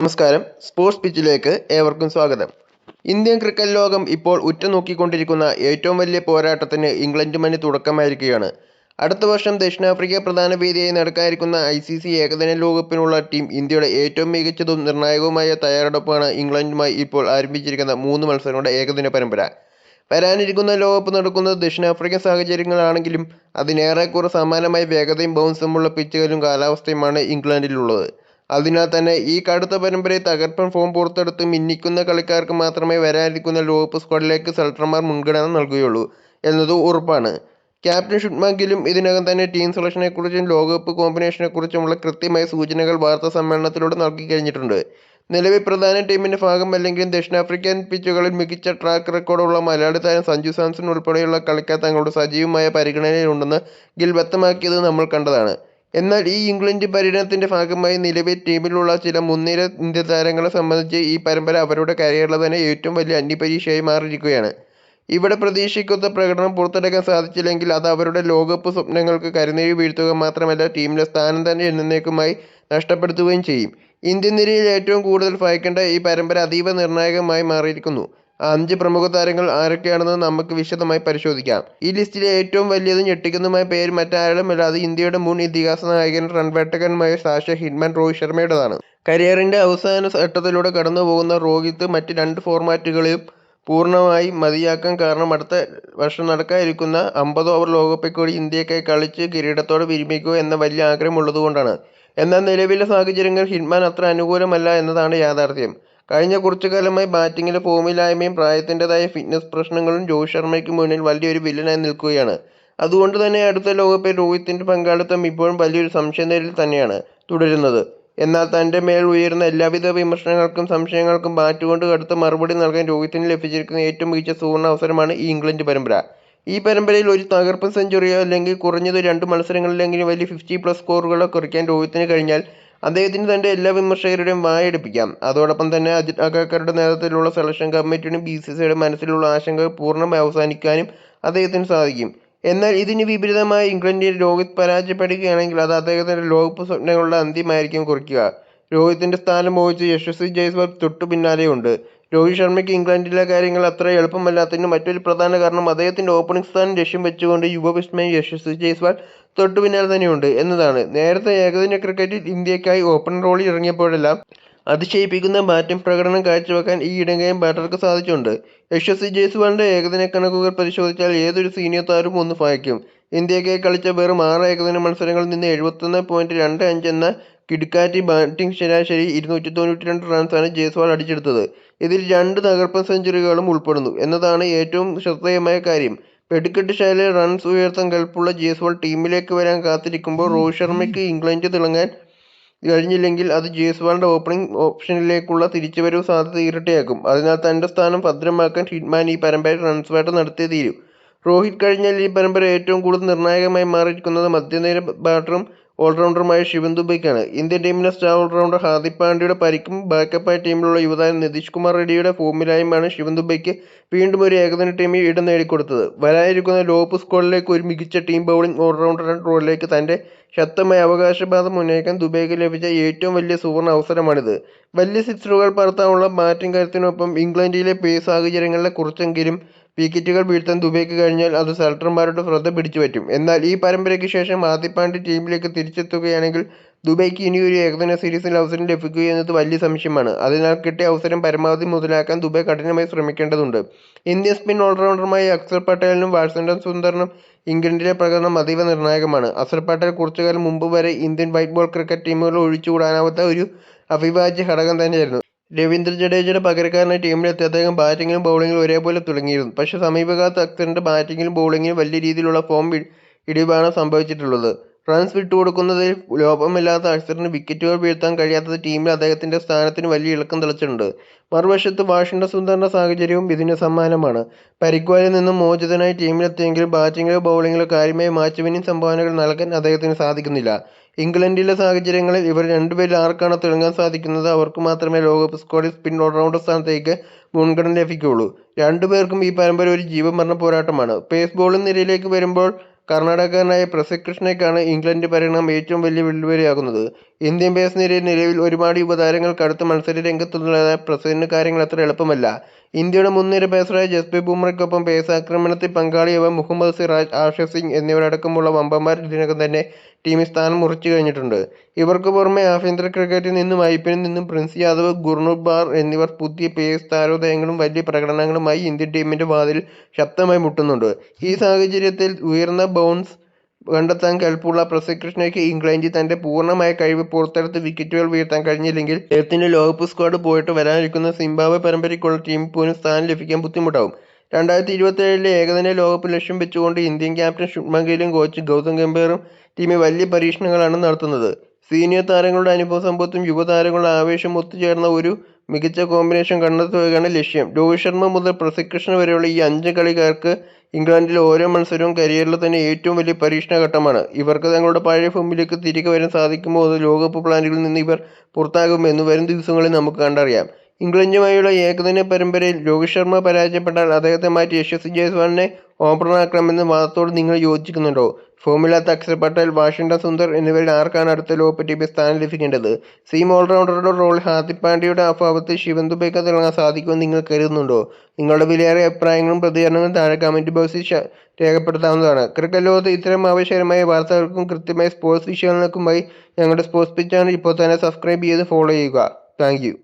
നമസ്കാരം. സ്പോർട്സ് പിച്ചിലേക്ക് ഏവർക്കും സ്വാഗതം. ഇന്ത്യൻ ക്രിക്കറ്റ് ലോകം ഇപ്പോൾ ഉറ്റുനോക്കിക്കൊണ്ടിരിക്കുന്ന ഏറ്റവും വലിയ പോരാട്ടത്തിന് ഇംഗ്ലണ്ട് മണ്ണിൽ തുടക്കമായിരിക്കുകയാണ്. അടുത്ത വർഷം ദക്ഷിണാഫ്രിക്ക പ്രധാന വേദിയായി നടക്കാനിരിക്കുന്ന ICC ഏകദിന ലോകകപ്പിനുള്ള ടീം ഇന്ത്യയുടെ ഏറ്റവും മികച്ചതും നിർണായകവുമായ തയ്യാറെടുപ്പാണ് ഇംഗ്ലണ്ടുമായി ഇപ്പോൾ ആരംഭിച്ചിരിക്കുന്ന 3 മത്സരങ്ങളുടെ ഏകദിന പരമ്പര. വരാനിരിക്കുന്ന ലോകകപ്പ് നടക്കുന്നത് ദക്ഷിണാഫ്രിക്കൻ സാഹചര്യങ്ങളാണെങ്കിലും അതിനേറെക്കുറെ സമാനമായ വേഗതയും ബൗൺസുമുള്ള പിച്ചുകളും കാലാവസ്ഥയുമാണ് ഇംഗ്ലണ്ടിലുള്ളത്. അതിനാൽ തന്നെ ഈ കടുത്ത പരമ്പരയിൽ തകർപ്പൻ ഫോം പുറത്തെടുത്ത് മിന്നിക്കുന്ന കളിക്കാർക്ക് മാത്രമേ വരാനിരിക്കുന്ന ലോകകപ്പ് സ്ക്വാഡിലേക്ക് സെലക്ടർമാർ മുൻഗണന നൽകുകയുള്ളൂ എന്നത് ഉറപ്പാണ്. ക്യാപ്റ്റൻ ശുഭ്മാൻ ഗില്ലും ഇതിനകം തന്നെ ടീം സെലക്ഷനെക്കുറിച്ചും ലോകകപ്പ് കോമ്പിനേഷനെക്കുറിച്ചുമുള്ള കൃത്യമായ സൂചനകൾ വാർത്താ സമ്മേളനത്തിലൂടെ നൽകി കഴിഞ്ഞിട്ടുണ്ട്. നിലവിൽ പ്രധാന ടീമിന്റെ ഭാഗമല്ലെങ്കിലും ദക്ഷിണാഫ്രിക്കൻ പിച്ചുകളിൽ മികച്ച ട്രാക്ക് റെക്കോർഡുള്ള മലയാളി താരം സഞ്ജു സാംസൺ ഉൾപ്പെടെയുള്ള കളിക്കാർ തങ്ങളുടെ സജീവമായ പരിഗണനയിലുണ്ടെന്ന് ഗിൽ വ്യക്തമാക്കിയത് നമ്മൾ കണ്ടതാണ്. എന്നാൽ ഈ ഇംഗ്ലണ്ട് പര്യടനത്തിന്റെ ഭാഗമായി നിലവിൽ ടീമിലുള്ള ചില മുൻനിര ഇന്ത്യൻ താരങ്ങളെ സംബന്ധിച്ച് ഈ പരമ്പര അവരുടെ കരിയറിലെ തന്നെ ഏറ്റവും വലിയ അഗ്നിപരീക്ഷയായി മാറിയിരിക്കുകയാണ്. ഇവിടെ പ്രതീക്ഷിക്കുന്ന പ്രകടനം പുറത്തെടുക്കാൻ സാധിച്ചില്ലെങ്കിൽ അത് അവരുടെ ലോകകപ്പ് സ്വപ്നങ്ങൾക്ക് കരിനിഴൽ വീഴ്ത്തുക മാത്രമല്ല ടീമിലെ സ്ഥാനം തന്നെ എന്നേക്കുമായി നഷ്ടപ്പെടുത്തുകയും ചെയ്യും. ഇന്ത്യൻ നിരയിൽ ഏറ്റവും കൂടുതൽ ഭയക്കേണ്ട ഈ പരമ്പര അതീവ നിർണായകമായി മാറിയിരിക്കുന്നു. 5 പ്രമുഖ താരങ്ങൾ ആരൊക്കെയാണെന്ന് നമുക്ക് വിശദമായി പരിശോധിക്കാം. ഈ ലിസ്റ്റിലെ ഏറ്റവും വലിയതും ഞെട്ടിക്കുന്നതുമായ പേര് മറ്റാരുമല്ല, അത് ഇന്ത്യയുടെ മുൻ ഇതിഹാസ നായകനും റൺവേട്ടകനുമായ സാക്ഷാൽ ഹിറ്റ്മാൻ രോഹിത് ശർമ്മയുടേതാണ്. കരിയറിന്റെ അവസാന ഘട്ടത്തിലൂടെ കടന്നുപോകുന്ന രോഹിത് മറ്റ് 2 ഫോർമാറ്റുകളിലും പൂർണ്ണമായി മതിയാക്കാൻ കാരണം അടുത്ത വർഷം നടക്കാനിരിക്കുന്ന 50 ഓവർ ലോകകപ്പിൽ കൂടി ഇന്ത്യക്കായി കളിച്ച് കിരീടത്തോടെ വിരമിക്കുക എന്ന വലിയ ആഗ്രഹമുള്ളതുകൊണ്ടാണ്. എന്നാൽ നിലവിലെ സാഹചര്യങ്ങൾ ഹിറ്റ്മാൻ അത്ര അനുകൂലമല്ല എന്നതാണ് യാഥാർത്ഥ്യം. കഴിഞ്ഞ കുറച്ചുകാലമായി ബാറ്റിങ്ങിലെ ഫോമില്ലായ്മയും പ്രായത്തിൻ്റെതായ ഫിറ്റ്നസ് പ്രശ്നങ്ങളും രോഹിത് ശർമ്മയ്ക്ക് മുന്നിൽ വലിയൊരു വില്ലനായി നിൽക്കുകയാണ്. അതുകൊണ്ട് തന്നെ അടുത്ത ലോകകപ്പിൽ രോഹിത്തിന്റെ പങ്കാളിത്തം ഇപ്പോഴും വലിയൊരു സംശയനിഴലിൽ തന്നെയാണ് തുടരുന്നത്. എന്നാൽ തന്റെ മേൽ ഉയരുന്ന എല്ലാവിധ വിമർശനങ്ങൾക്കും സംശയങ്ങൾക്കും ബാറ്റ് കൊണ്ട് കടുത്ത മറുപടി നൽകാൻ രോഹിത്തിന് ലഭിച്ചിരിക്കുന്ന ഏറ്റവും മികച്ച സുവർണ്ണ അവസരമാണ് ഈ ഇംഗ്ലണ്ട് പരമ്പര. ഈ പരമ്പരയിൽ ഒരു തകർപ്പൻ സെഞ്ചുറിയോ അല്ലെങ്കിൽ കുറഞ്ഞത് 2 മത്സരങ്ങളിലെങ്കിലും വലിയ 50+ സ്കോറുകളോ കുറിക്കാൻ രോഹിത്തിന് കഴിഞ്ഞാൽ അദ്ദേഹത്തിന് തന്റെ എല്ലാ വിമർശകരുടെയും വായടപ്പിക്കാം. അതോടൊപ്പം തന്നെ അജിത് അഗാക്കറുടെ നേതൃത്വത്തിലുള്ള സെലക്ഷൻ കമ്മിറ്റിയുടെയും BCCIയുടെ മനസ്സിലുള്ള ആശങ്കകൾ പൂർണ്ണമായി അവസാനിക്കാനും അദ്ദേഹത്തിന് സാധിക്കും. എന്നാൽ ഇതിന് വിപരീതമായി ഇംഗ്ലണ്ടിൽ രോഹിത് പരാജയപ്പെടുകയാണെങ്കിൽ അത് അദ്ദേഹത്തിന്റെ ലോകകപ്പ് സ്വപ്നങ്ങളുടെ അന്ത്യമായിരിക്കും കുറിക്കുക. രോഹിത്തിന്റെ സ്ഥാനം മോഹിച്ച് യശസ്വി ജയ്സ്വാൾ തൊട്ടു പിന്നാലെയുണ്ട്. രോഹിത് ശർമ്മയ്ക്ക് ഇംഗ്ലണ്ടിലെ കാര്യങ്ങൾ അത്ര എളുപ്പമല്ലാത്തതിന് മറ്റൊരു പ്രധാന കാരണം അദ്ദേഹത്തിന്റെ ഓപ്പണിംഗ് സ്ഥാനം ലക്ഷ്യം വെച്ചുകൊണ്ട് യുവവിസ്മയം യശസ്വി ജയ്സ്വാൾ തൊട്ടു പിന്നാലെ തന്നെയുണ്ട് എന്നതാണ്. നേരത്തെ ഏകദിന ക്രിക്കറ്റിൽ ഇന്ത്യക്കായി ഓപ്പണർ റോളിൽ ഇറങ്ങിയപ്പോഴെല്ലാം അതിശയിപ്പിക്കുന്ന ബാറ്റിംഗ് പ്രകടനം കാഴ്ചവെക്കാൻ ഈ ഇടങ്കയും ബാറ്റർക്ക് സാധിച്ചിട്ടുണ്ട്. യശസ്വി ജയ്സ്വാളിന്റെ ഏകദിന കണക്കുകൾ പരിശോധിച്ചാൽ ഏതൊരു സീനിയർ താരവും ഒന്ന് ഭയക്കും. ഇന്ത്യക്കായി കളിച്ച വെറും 6 ഏകദിന മത്സരങ്ങളിൽ നിന്ന് 71.25 എന്ന കിടുക്കാച്ചി ബാറ്റിംഗ് ശരാശരി 292 റൺസാണ് ജയ്സ്വാൾ അടിച്ചെടുത്തത്. ഇതിൽ 2 തകർപ്പൻ സെഞ്ചുറികളും ഉൾപ്പെടുന്നു എന്നതാണ് ഏറ്റവും ശ്രദ്ധേയമായ കാര്യം. വെടിക്കെട്ട് ശൈലിയിൽ റൺസ് ഉയർത്താൻ കെൽപ്പുള്ള ജയ്സ്വാൾ ടീമിലേക്ക് വരാൻ കാത്തിരിക്കുമ്പോൾ രോഹിത് ശർമ്മയ്ക്ക് ഇംഗ്ലണ്ടിൽ തിളങ്ങാൻ കഴിഞ്ഞില്ലെങ്കിൽ അത് ജയ്സ്വാളിന്റെ ഓപ്പണിംഗ് ഓപ്ഷനിലേക്കുള്ള തിരിച്ചുവരവ് സാധ്യത ഇരട്ടിയാക്കും. അതിനാൽ തന്റെ സ്ഥാനം ഭദ്രമാക്കാൻ ഹിറ്റ്മാൻ ഈ പരമ്പരയിൽ റൺസ് വേട്ട നടത്തിയേ തീരൂ. രോഹിത് കഴിഞ്ഞാൽ ഈ പരമ്പര ഏറ്റവും കൂടുതൽ നിർണായകമായി മാറിയിരിക്കുന്നത് മധ്യനിര ബാറ്ററും ഓൾറൗണ്ടറുമായ ശിവൻ ദുബെയ്ക്കാണ്. ഇന്ത്യൻ ടീമിലെ സ്റ്റാർ ഓൾറൗണ്ടർ ഹാർദിക് പാണ്ഡ്യയുടെ പരിക്കും ബാക്കപ്പായി ടീമിലുള്ള യുവതാരം നിതീഷ് കുമാർ റെഡ്ഡിയുടെ ഫോമിലായുമാണ് ശിവൻ ദുബെയ്ക്ക് വീണ്ടും ഒരു ഏകദിന ടീമിൽ ഇടം നേടിക്കൊടുത്തത്. വരാനിരിക്കുന്ന ലോകകപ്പ് സ്ക്വാഡിലേക്ക് ഒരു മികച്ച ടീം ബൗളിംഗ് ഓൾറൗണ്ടർ എന്ന റോളിലേക്ക് തന്റെ ശക്തമായ അവകാശവാദം ഉന്നയിക്കാൻ ദുബെയ്ക്ക് ലഭിച്ച ഏറ്റവും വലിയ സുവർണ്ണ അവസരമാണിത്. വലിയ സിക്സറുകൾ പറത്താനുള്ള ബാറ്റിംഗ് കരുത്തിനൊപ്പം ഇംഗ്ലണ്ടിലെ പേസ് സാഹചര്യങ്ങളെ കുറച്ചെങ്കിലും വിക്കറ്റുകൾ വീഴ്ത്താൻ ദുബെയ്ക്ക് കഴിഞ്ഞാൽ അത് സെലക്ടർമാരുടെ ശ്രദ്ധ പിടിച്ചുപറ്റും. എന്നാൽ ഈ പരമ്പരയ്ക്ക് ശേഷം ഹാർദിക് പാണ്ഡ്യ ടീമിലേക്ക് തിരിച്ചെത്തുകയാണെങ്കിൽ ദുബെയ്ക്ക് ഇനിയൊരു ഏകദിന സീരീസിൽ അവസരം ലഭിക്കുക എന്നത് വലിയ സംശയമാണ്. അതിനാൽ കിട്ടിയ അവസരം പരമാവധി മുതലാക്കാൻ ദുബെയ് കഠിനമായി ശ്രമിക്കേണ്ടതുണ്ട്. ഇന്ത്യൻ സ്പിൻ ഓൾറൗണ്ടർമാരായ അക്സർ പട്ടേലിനും വാഷിംഗ്ടൺ സുന്ദറിനും ഇംഗ്ലണ്ടിലെ പ്രകടനം അതീവ നിർണായകമാണ്. അക്സർ പട്ടേൽ കുറച്ചുകാലം മുമ്പ് വരെ ഇന്ത്യൻ വൈറ്റ് ബോൾ ക്രിക്കറ്റ് ടീമുകളിൽ ഒഴിച്ചുകൂടാനാവാത്ത ഒരു അവിഭാജ്യ ഘടകം തന്നെയായിരുന്നു. രവീന്ദ്ര ജഡേജയുടെ പകരക്കാരനായി ടീമിലെത്തിയ അദ്ദേഹം ബാറ്റിങ്ങിലും ബൗളിങ്ങിലും ഒരേപോലെ തിളങ്ങിയിരുന്നു. പക്ഷേ സമീപകാലത്ത് അക്സറിന്റെ ബാറ്റിങ്ങിലും ബൗളിങ്ങിലും വലിയ രീതിയിലുള്ള ഫോം ഇടിവാണ് സംഭവിച്ചിട്ടുള്ളത്. റൺസ് വിട്ടുകൊടുക്കുന്നതിൽ ലോപമില്ലാത്ത അക്സറിന് വിക്കറ്റുകൾ വീഴ്ത്താൻ കഴിയാത്തത് ടീമിൽ അദ്ദേഹത്തിന്റെ സ്ഥാനത്തിന് വലിയ ഇളക്കം തെളിച്ചിട്ടുണ്ട്. മറുവശത്ത് വാഷിംഗ്ടൺ സുന്ദറിന്റെ സാഹചര്യവും ഇതിന് സമാനമാണ്. പരിക്കുകളിൽ നിന്നും മോചിതനായി ടീമിലെത്തിയെങ്കിലും ബാറ്റിങ്ങിലോ ബൗളിങ്ങിലോ കാര്യമായ മാച്ച് വിന്നിംഗ് സംഭാവനകൾ നൽകാൻ അദ്ദേഹത്തിന് സാധിക്കുന്നില്ല. ഇംഗ്ലണ്ടിലെ സാഹചര്യങ്ങളിൽ ഇവർ രണ്ടുപേരിൽ ആർക്കാണോ തിളങ്ങാൻ സാധിക്കുന്നത് അവർക്ക് മാത്രമേ ലോകകപ്പ് സ്ക്വാഡിൽ സ്പിൻ ഓൾറൗണ്ടർ സ്ഥാനത്തേക്ക് മുൻഗണന ലഭിക്കുകയുള്ളൂ. രണ്ടുപേർക്കും ഈ പരമ്പര ഒരു ജീവമരണ പോരാട്ടമാണ്. പേസ് ബോളിംഗ് നിരയിലേക്ക് വരുമ്പോൾ കർണാടകക്കാരനായ പ്രസിദ്ധ് കൃഷ്ണയ്ക്കാണ് ഇംഗ്ലണ്ട് പര്യടനം ഏറ്റവും വലിയ വെല്ലുവിളിയാകുന്നത്. ഇന്ത്യൻ പേസ് നിരയിൽ നിലവിൽ ഒരുപാട് യുവതാരങ്ങൾ കടുത്ത മത്സര രംഗത്തുള്ളതിനാൽ പ്രസിഡന്റ് കാര്യങ്ങൾ അത്ര എളുപ്പമല്ല. ഇന്ത്യയുടെ മുൻനിര പേസറായ ജസ്പ്രീത് ബുംറയ്ക്കൊപ്പം പേസ് ആക്രമണത്തിൽ പങ്കാളിയായ മുഹമ്മദ് സിറാജ്, ആഷിഖ് സിംഗ് എന്നിവരടക്കമുള്ള വമ്പന്മാർ ഇതിനകം തന്നെ ടീമിൽ സ്ഥാനം ഉറച്ചു കഴിഞ്ഞിട്ടുണ്ട്. ഇവർക്ക് പുറമെ ആഭ്യന്തര ക്രിക്കറ്റിൽ നിന്നും ഐപിഎല്ലിൽ നിന്നും പ്രിൻസ് യാദവ്, ഗുർനൂർ ബാർ എന്നിവർ പുതിയ പേസ് താരോദയങ്ങളും വലിയ പ്രകടനങ്ങളുമായി ഇന്ത്യൻ ടീമിന്റെ വാതിൽ ശക്തമായി മുട്ടുന്നുണ്ട്. ഈ സാഹചര്യത്തിൽ ഉയർന്ന ബൗൺസ് കണ്ടെത്താൻ കെൽപ്പുള്ള പ്രസിദ്ധ് കൃഷ്ണയ്ക്ക് ഇംഗ്ലണ്ടിൽ തന്റെ പൂർണ്ണമായ കഴിവ് പുറത്തെടുത്ത് വിക്കറ്റുകൾ വീഴ്ത്താൻ കഴിഞ്ഞില്ലെങ്കിൽ അദ്ദേഹത്തിന്റെ ലോകകപ്പ് സ്ക്വാഡ് പോയിട്ട് വരാനിരിക്കുന്ന സിംബാബ്വെ പരമ്പരയ്ക്കുള്ള ടീമിൽ പോലും സ്ഥാനം ലഭിക്കാൻ ബുദ്ധിമുട്ടാവും. 2027 ഏകദിന ലോകകപ്പ് ലക്ഷ്യം വെച്ചുകൊണ്ട് ഇന്ത്യൻ ക്യാപ്റ്റൻ ശുഭ്മാൻ ഗില്ലും കോച്ച് ഗൗതം ഗംഭീറും ടീമിൽ വലിയ പരീക്ഷണങ്ങളാണ് നടത്തുന്നത്. സീനിയർ താരങ്ങളുടെ അനുഭവ സമ്പത്തും യുവതാരങ്ങളുടെ ആവേശവും ഒത്തുചേർന്ന ഒരു മികച്ച കോമ്പിനേഷൻ കണ്ടെത്തുകയാണ് ലക്ഷ്യം. രോഹിത് ശർമ്മ മുതൽ പ്രസിദ്ധ് കൃഷ്ണ വരെയുള്ള ഈ 5 കളിക്കാർക്ക് ഇംഗ്ലണ്ടിലെ ഓരോ മത്സരവും കരിയറിലെ തന്നെ ഏറ്റവും വലിയ പരീക്ഷണ ഘട്ടമാണ്. ഇവർക്ക് തങ്ങളുടെ പഴയ ഫോമിലേക്ക് തിരികെ വരാൻ സാധിക്കുമോ അതോ ലോകകപ്പ് പ്ലാനുകളിൽ നിന്ന് ഇവർ പുറത്താകുമോ എന്ന് വരും ദിവസങ്ങളിൽ നമുക്ക് കണ്ടറിയാം. ഇംഗ്ലണ്ടുമായുള്ള ഏകദിന പരമ്പരയിൽ രോഹിത് ശർമ്മ പരാജയപ്പെട്ടാൽ അദ്ദേഹത്തെ മാറ്റി യശസ്വി ജയ്സ്വാളിനെ ഓപ്പണറാക്കണമെന്ന വാദത്തോട് നിങ്ങൾ യോജിക്കുന്നുണ്ടോ? ഫോമില്ലാത്ത അക്ഷർ പട്ടേൽ, വാഷിംഗ്ടൺ സുന്ദർ എന്നിവരിൽ ആർക്കാണ് അടുത്ത ലോകകപ്പ് ടീമിൽ സ്ഥാനം ലഭിക്കേണ്ടത്? സീം ഓൾറൗണ്ടറുടെ റോളിൽ ഹാർദിക് പാണ്ഡ്യയുടെ അഭാവത്തിൽ ശിവൻ ദുബെയ്ക്ക് തിളങ്ങാൻ സാധിക്കുമെന്ന് നിങ്ങൾ കരുതുന്നുണ്ടോ? നിങ്ങളുടെ വിലയേറിയ അഭിപ്രായങ്ങളും പ്രതികരണങ്ങളും താഴെ കമന്റ് ബോക്സിൽ രേഖപ്പെടുത്താവുന്നതാണ്. ക്രിക്കറ്റ് ലോകത്ത് ഇത്തരം ആവേശകരമായ വാർത്തകൾക്കും കൃത്യമായ സ്പോർട്സ് വിശകലനങ്ങൾക്കുമായി ഞങ്ങളുടെ സ്പോർട്സ് പിച്ച് ചാനൽ ഇപ്പോൾ തന്നെ സബ്സ്ക്രൈബ് ചെയ്ത് ഫോളോ ചെയ്യുക. Thank you.